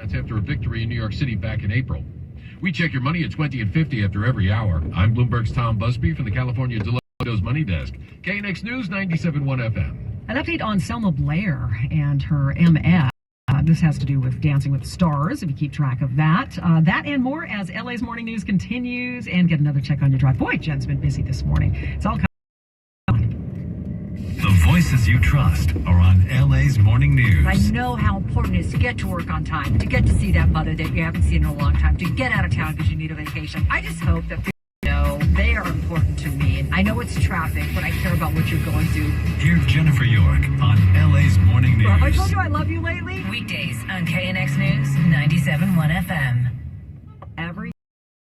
That's after a victory in New York City back in April. We check your money at 20 and 50 after every hour. I'm Bloomberg's Tom Busby from the California Delo's Money Desk. KNX News 97.1 FM. An update on Selma Blair and her MS. This has to do with Dancing with the Stars, if you keep track of that. That and more as LA's Morning News continues, and get another check on your drive. Boy, Jen's been busy this morning. It's all The voices you trust are on LA's Morning News. I know how important it is to get to work on time, to get to see that mother that you haven't seen in a long time, to get out of town because you need a vacation. I just hope that people know they are important to me. I know it's traffic, but I care about what you're going through. Here's Jennifer York on LA's Morning News. Well, have I told you I love you lately? Weekdays on KNX News 97.1 FM. Every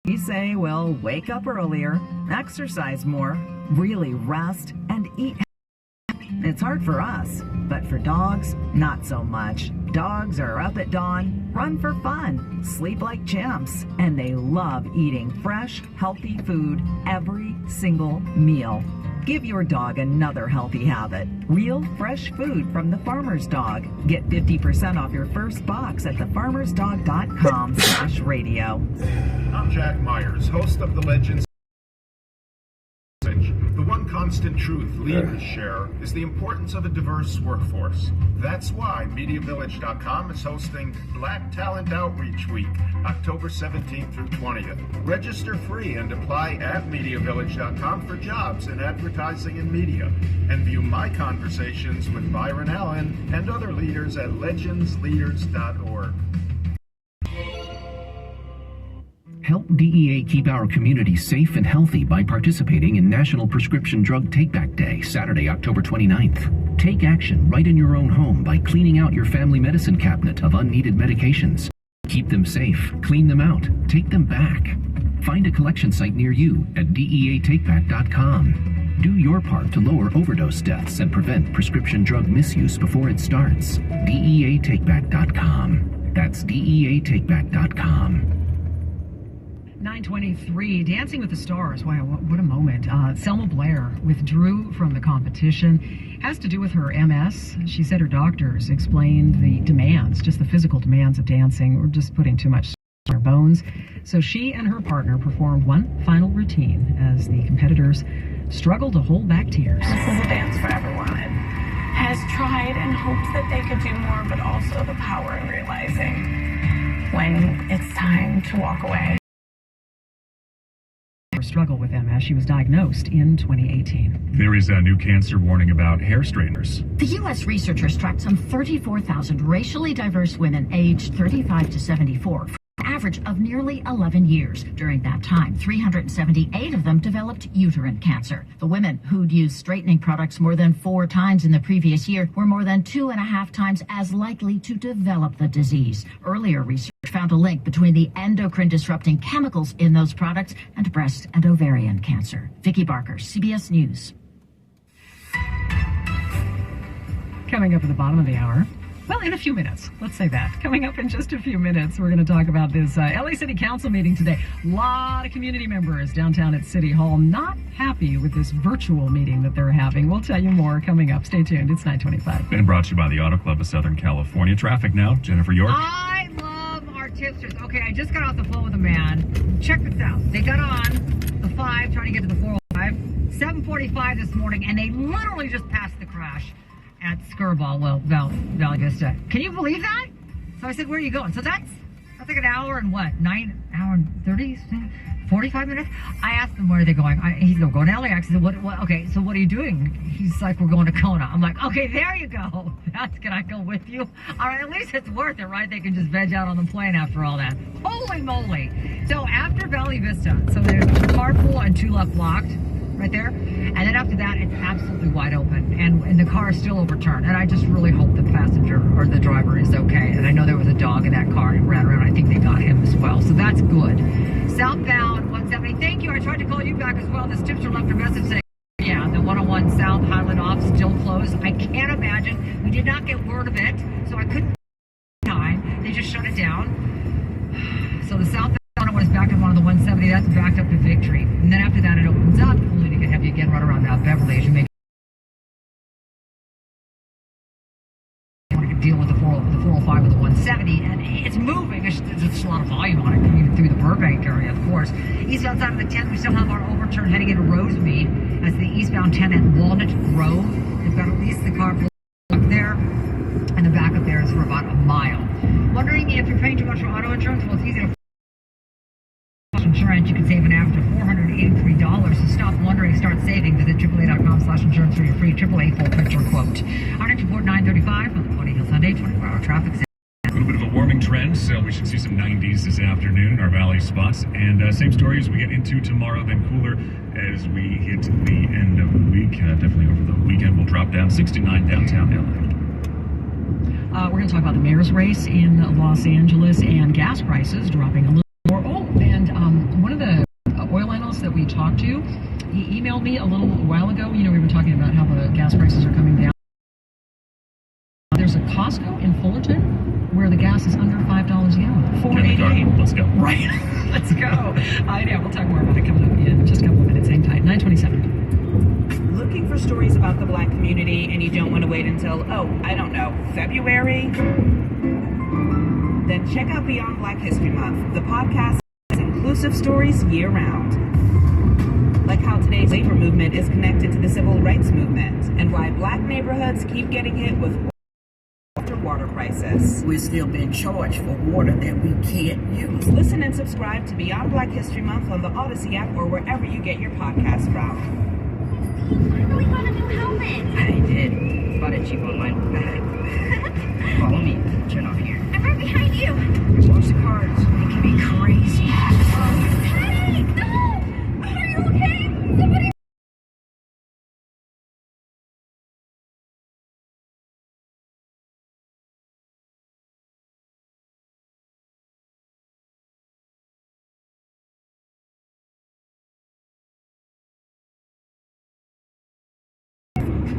we say, well, wake up earlier, exercise more, really rest, and eat. It's hard for us, but for dogs, not so much. Dogs are up at dawn, run for fun, sleep like chimps, and they love eating fresh, healthy food every single meal. Give your dog another healthy habit. Real, fresh food from the Farmer's Dog. Get 50% off your first box at thefarmersdog.com/radio. I'm Jack Myers, host of the Legends. The one constant truth leaders share is the importance of a diverse workforce. That's why MediaVillage.com is hosting Black Talent Outreach Week, October 17th through 20th. Register free and apply at MediaVillage.com for jobs in advertising and media. And view my conversations with Byron Allen and other leaders at legendsleaders.org. Help DEA keep our community safe and healthy by participating in National Prescription Drug Take-Back Day, Saturday, October 29th. Take action right in your own home by cleaning out your family medicine cabinet of unneeded medications. Keep them safe, clean them out, take them back. Find a collection site near you at DEATakeback.com. Do your part to lower overdose deaths and prevent prescription drug misuse before it starts. DEATakeback.com. That's DEATakeback.com. 9:23, Dancing with the Stars. Wow, what a moment. Selma Blair withdrew from the competition. Has to do with her MS. She said her doctors explained the demands, just the physical demands of dancing, were just putting too much on her bones. So she and her partner performed one final routine as the competitors struggled to hold back tears. This is a dance for everyone. Has tried and hoped that they could do more, but also the power of realizing when it's time to walk away. Struggle with MS. She was diagnosed in 2018. There is a new cancer warning about hair straighteners. The U.S. researchers tracked some 34,000 racially diverse women aged 35 to 74. Average of nearly 11 years. During that time, 378 of them developed uterine cancer. The women who'd used straightening products more than 4 times in the previous year were more than 2.5 times as likely to develop the disease. Earlier research found a link between the endocrine disrupting chemicals in those products and breast and ovarian cancer. Vicki Barker, CBS News. Coming up at the bottom of the hour. Well, in a few minutes, let's say that. Coming up in just a few minutes, we're going to talk about this LA City Council meeting today. A lot of community members downtown at City Hall not happy with this virtual meeting that they're having. We'll tell you more coming up. Stay tuned. It's 9:25. And brought to you by the Auto Club of Southern California. Traffic now. Jennifer York. I love our tipsters. Okay, I just got off the phone with a man. Check this out. They got on the 5 trying to get to the 405. 7:45 this morning, and they literally just passed the crash at Skirball, Valley Vista. Can you believe that? So I said, where are you going? So that's like an hour and what? 9 hour and 30, 45 minutes? I asked him, where are they going? He's going to LAX. I said, what, okay, so what are you doing? He's like, we're going to Kona. I'm like, okay, there you go. Can I go with you? All right, at least it's worth it, right? They can just veg out on the plane after all that. Holy moly. So after Valley Vista, so there's a carpool and 2 left blocked. Right there, and then after that it's absolutely wide open, and the car is still overturned, and I just really hope the passenger or the driver is okay. And I know there was a dog in that car and it ran around. I think they got him as well, so that's good. Southbound 170, thank you. I tried to call you back as well. This tipster left a message saying, yeah, the 101 South Highland off still closed. I can't imagine. We did not get word of it, so I couldn't time. They just shut it down. So the southbound one is backed up on the 170. That's backed up to Victory, and then after that it opens up. Only to have you again run around Mount Beverly as you make deal with the 405 or the 170, and it's moving. a lot of volume on it coming through the Burbank area, of course. Eastbound side of the 10, we still have our overturn heading into Rosemead as the eastbound 10 at Walnut Grove. We've got at least the car up there, and the backup there is for about a mile. Wondering if you're paying too much for auto insurance? Well, it's easy to insurance. You can save an average of $483. So stop wondering, start saving. Visit AAA.com/insurance for your free AAA full picture quote. Our next report 9:35 on the 20 Hill Sunday 24-hour traffic. A little bit of a warming trend, so we should see some 90s this afternoon in our valley spots. And same story as we get into tomorrow, then cooler as we hit the end of the week. Definitely over the weekend, we'll drop down 69 downtown LA. We're going to talk about the mayor's race in Los Angeles and gas prices dropping a little more. Oh, and one of the oil analysts that we talked to, he emailed me a little while ago. You know, we've been talking about how the gas prices are coming down. There's a Costco in Fullerton where the gas is under $5 a gallon. $4.88. Let's go. Right. Let's go. I know. We'll talk more about it coming up in just a couple of minutes. Hang tight. 9:27. Looking for stories about the Black community and you don't want to wait until, February? Then check out Beyond Black History Month. The podcast has inclusive stories year-round. Like how today's labor movement is connected to the civil rights movement and why Black neighborhoods keep getting hit with water crisis. We're still being charged for water that we can't use. Listen and subscribe to Beyond Black History Month on the Odyssey app or wherever you get your podcast from. Finally got a new helmet. I did. Bought a cheap online bag. Follow me. Turn off here. I'm right behind you. Watch the cards. It can be crazy. Hey, no! Are you okay? Somebody.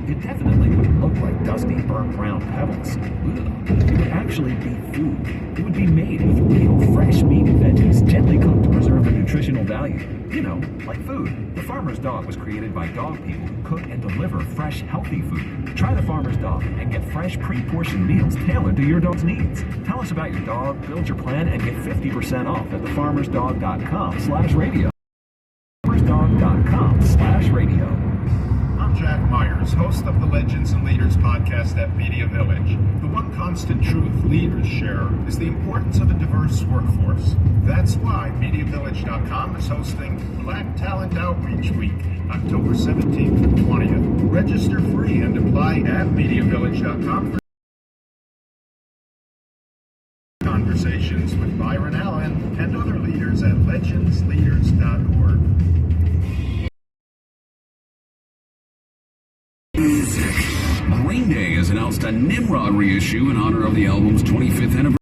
It definitely wouldn't look like dusty, burnt brown pebbles. Ugh. It would actually be food. It would be made with real fresh meat and veggies, gently cooked to preserve the nutritional value. You know, like food. The Farmer's Dog was created by dog people who cook and deliver fresh, healthy food. Try the Farmer's Dog and get fresh, pre-portioned meals tailored to your dog's needs. Tell us about your dog, build your plan, and get 50% off at thefarmersdog.com/radio. Farmersdog.com/radio. Jack Myers, host of the Legends and Leaders podcast at Media Village. The one constant truth leaders share is the importance of a diverse workforce. That's why MediaVillage.com is hosting Black Talent Outreach Week, October 17th through 20th. Register free and apply at MediaVillage.com for conversations with Byron Allen and other leaders at legendsleaders.org. Green Day has announced a Nimrod reissue in honor of the album's 25th anniversary.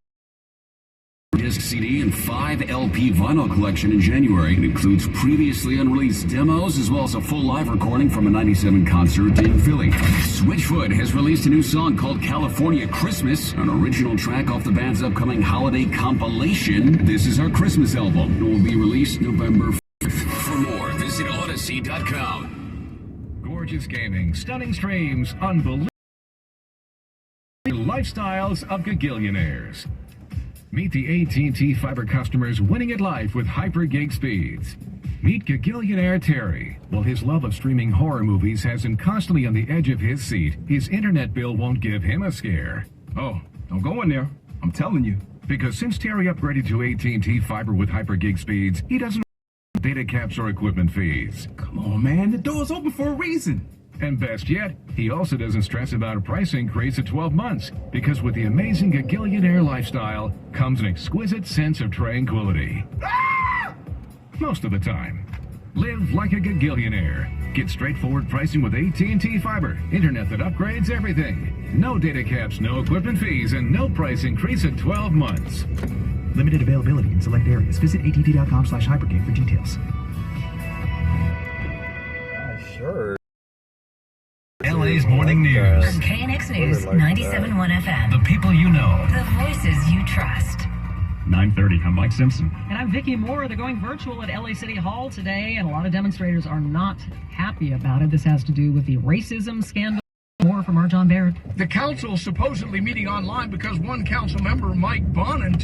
Disc CD and 5 LP vinyl collection in January. It includes previously unreleased demos as well as a full live recording from a '97 concert in Philly. Switchfoot has released a new song called California Christmas, an original track off the band's upcoming holiday compilation. This is our Christmas album. It will be released November 5th. For more, visit Odyssey.com. Gorgeous gaming, stunning streams, unbelievable lifestyles of gagillionaires. Meet the AT&T Fiber customers winning at life with hyper gig speeds. Meet gagillionaire Terry. While his love of streaming horror movies has him constantly on the edge of his seat, his internet bill won't give him a scare. Oh, don't go in there. I'm telling you. Because since Terry upgraded to AT&T Fiber with hyper gig speeds, he doesn't data caps or equipment fees. Come on, man. The door's open for a reason. And best yet, he also doesn't stress about a price increase at 12 months, because with the amazing gagillionaire lifestyle comes an exquisite sense of tranquility. Most of the time. Live like a gagillionaire. Get straightforward pricing with AT&T Fiber. Internet that upgrades everything. No data caps, no equipment fees, and no price increase at 12 months. Limited availability in select areas. Visit att.com/hypergig for details. Sure. LA's Morning News. On KNX News 97.1 FM. The people you know. The voices you trust. 9:30. I'm Mike Simpson. And I'm Vicki Moore. They're going virtual at LA City Hall today, and a lot of demonstrators are not happy about it. This has to do with the racism scandal. More from our John Barrett. The council is supposedly meeting online because one council member, Mike Bonin,